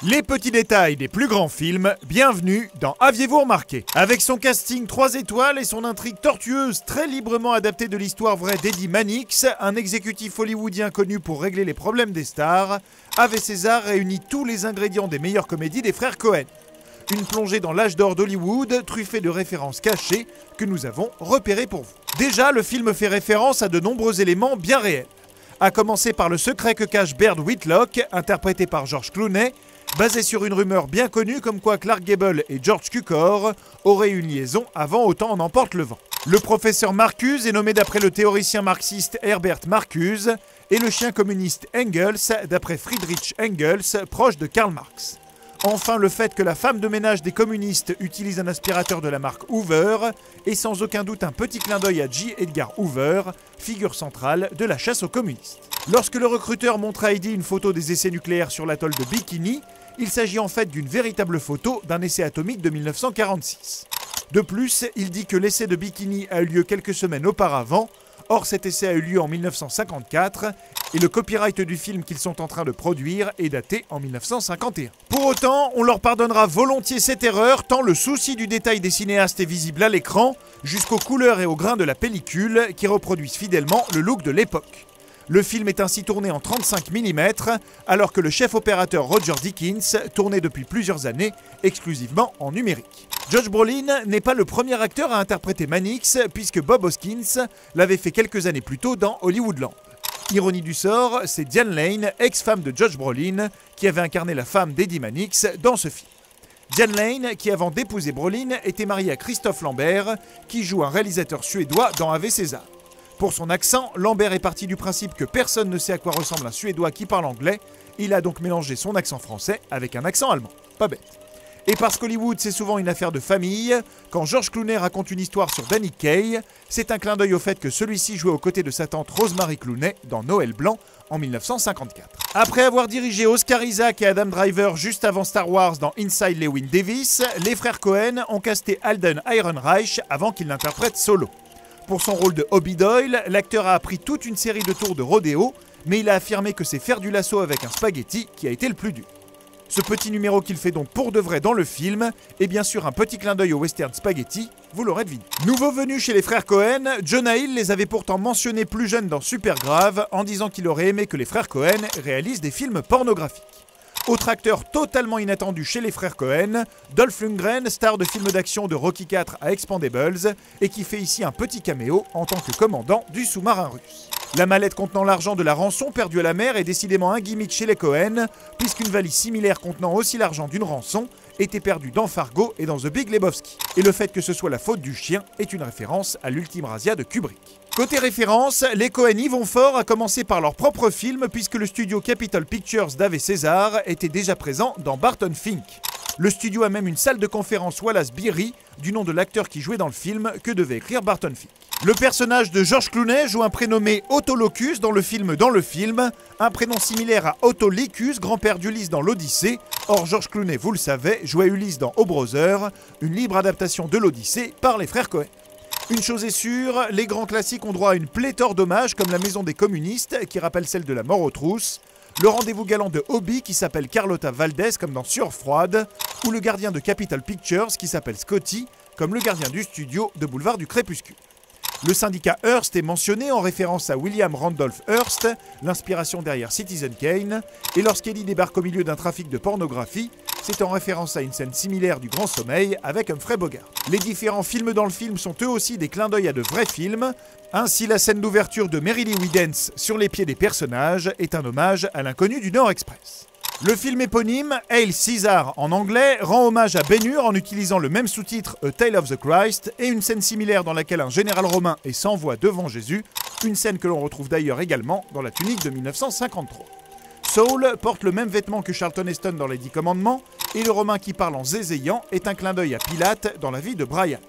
Les petits détails des plus grands films, bienvenue dans Aviez-vous remarqué? Avec son casting 3 étoiles et son intrigue tortueuse très librement adaptée de l'histoire vraie d'Eddie Mannix, un exécutif hollywoodien connu pour régler les problèmes des stars, Ave César réunit tous les ingrédients des meilleures comédies des frères Coen. Une plongée dans l'âge d'or d'Hollywood, truffée de références cachées que nous avons repérées pour vous. Déjà, le film fait référence à de nombreux éléments bien réels. À commencer par le secret que cache Baird Whitlock, interprété par George Clooney, basé sur une rumeur bien connue comme quoi Clark Gable et George Cukor auraient eu une liaison avant Autant en emporte le vent. Le professeur Marcuse est nommé d'après le théoricien marxiste Herbert Marcuse et le chien communiste Engels d'après Friedrich Engels, proche de Karl Marx. Enfin, le fait que la femme de ménage des communistes utilise un aspirateur de la marque Hoover est sans aucun doute un petit clin d'œil à J. Edgar Hoover, figure centrale de la chasse aux communistes. Lorsque le recruteur montre à Eddie une photo des essais nucléaires sur l'atoll de Bikini, il s'agit en fait d'une véritable photo d'un essai atomique de 1946. De plus, il dit que l'essai de Bikini a eu lieu quelques semaines auparavant. Or, cet essai a eu lieu en 1954 et le copyright du film qu'ils sont en train de produire est daté en 1951. Pour autant, on leur pardonnera volontiers cette erreur tant le souci du détail des cinéastes est visible à l'écran, jusqu'aux couleurs et aux grains de la pellicule qui reproduisent fidèlement le look de l'époque. Le film est ainsi tourné en 35 mm, alors que le chef opérateur Roger Deakins tournait depuis plusieurs années exclusivement en numérique. Josh Brolin n'est pas le premier acteur à interpréter Mannix, puisque Bob Hoskins l'avait fait quelques années plus tôt dans Hollywoodland. Ironie du sort, c'est Diane Lane, ex-femme de Josh Brolin, qui avait incarné la femme d'Eddie Mannix dans ce film. Diane Lane, qui avant d'épouser Brolin, était mariée à Christophe Lambert, qui joue un réalisateur suédois dans Ave César. Pour son accent, Lambert est parti du principe que personne ne sait à quoi ressemble un Suédois qui parle anglais. Il a donc mélangé son accent français avec un accent allemand. Pas bête. Et parce qu'Hollywood, c'est souvent une affaire de famille, quand George Clooney raconte une histoire sur Danny Kaye, c'est un clin d'œil au fait que celui-ci jouait aux côtés de sa tante Rosemary Clooney dans Noël Blanc en 1954. Après avoir dirigé Oscar Isaac et Adam Driver juste avant Star Wars dans Inside Llewyn Davis, les frères Coen ont casté Alden Ehrenreich avant qu'il n'interprète solo. Pour son rôle de Hobby Doyle, l'acteur a appris toute une série de tours de rodéo, mais il a affirmé que c'est faire du lasso avec un spaghetti qui a été le plus dur. Ce petit numéro qu'il fait donc pour de vrai dans le film est bien sûr un petit clin d'œil au western spaghetti, vous l'aurez deviné. Nouveau venu chez les frères Coen, Jonah Hill les avait pourtant mentionnés plus jeunes dans Supergrave en disant qu'il aurait aimé que les frères Coen réalisent des films pornographiques. Autre acteur totalement inattendu chez les frères Coen, Dolph Lundgren, star de films d'action de Rocky IV à Expendables, et qui fait ici un petit caméo en tant que commandant du sous-marin russe. La mallette contenant l'argent de la rançon perdue à la mer est décidément un gimmick chez les Coen, puisqu'une valise similaire contenant aussi l'argent d'une rançon était perdue dans Fargo et dans The Big Lebowski. Et le fait que ce soit la faute du chien est une référence à l'Ultime Razia de Kubrick. Côté référence, les Coen y vont fort, à commencer par leur propre film, puisque le studio Capitol Pictures d'Ave César était déjà présent dans Barton Fink. Le studio a même une salle de conférence Wallace Beery, du nom de l'acteur qui jouait dans le film, que devait écrire Barton Fink. Le personnage de George Clooney joue un prénommé Autolochus dans le film un prénom similaire à Autolycus, grand-père d'Ulysse dans l'Odyssée. Or, George Clooney, vous le savez, jouait Ulysse dans O Brother, une libre adaptation de l'Odyssée par les frères Coen. Une chose est sûre, les grands classiques ont droit à une pléthore d'hommages comme la maison des communistes qui rappelle celle de la mort aux trousses, le rendez-vous galant de Hobby qui s'appelle Carlota Valdez comme dans Sueur froide, ou le gardien de Capitol Pictures qui s'appelle Scotty comme le gardien du studio de Boulevard du Crépuscule. Le syndicat Hearst est mentionné en référence à William Randolph Hearst, l'inspiration derrière Citizen Kane, et lorsqu'Eddie débarque au milieu d'un trafic de pornographie, c'est en référence à une scène similaire du Grand Sommeil avec Humphrey Bogart. Les différents films dans le film sont eux aussi des clins d'œil à de vrais films. Ainsi, la scène d'ouverture de Mary Lee Widens sur les pieds des personnages est un hommage à l'inconnu du Nord Express. Le film éponyme, Hail Caesar en anglais, rend hommage à Ben-Hur en utilisant le même sous-titre A Tale of the Christ et une scène similaire dans laquelle un général romain est sans voix devant Jésus, une scène que l'on retrouve d'ailleurs également dans la tunique de 1953. Saul porte le même vêtement que Charlton Heston dans les 10 commandements et le romain qui parle en zézéiant est un clin d'œil à Pilate dans la vie de Brian.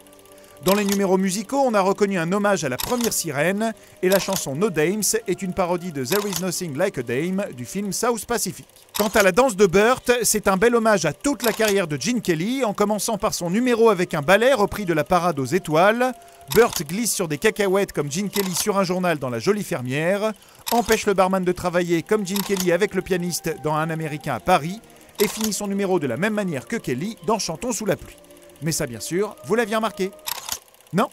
Dans les numéros musicaux, on a reconnu un hommage à la première sirène et la chanson No Dames est une parodie de There Is Nothing Like a Dame du film South Pacific. Quant à la danse de Burt, c'est un bel hommage à toute la carrière de Gene Kelly, en commençant par son numéro avec un ballet repris de la parade aux étoiles. Burt glisse sur des cacahuètes comme Gene Kelly sur un journal dans La Jolie Fermière, empêche le barman de travailler comme Gene Kelly avec le pianiste dans Un Américain à Paris, et finit son numéro de la même manière que Kelly dans Chantons sous la pluie. Mais ça, bien sûr, vous l'aviez remarqué? Non?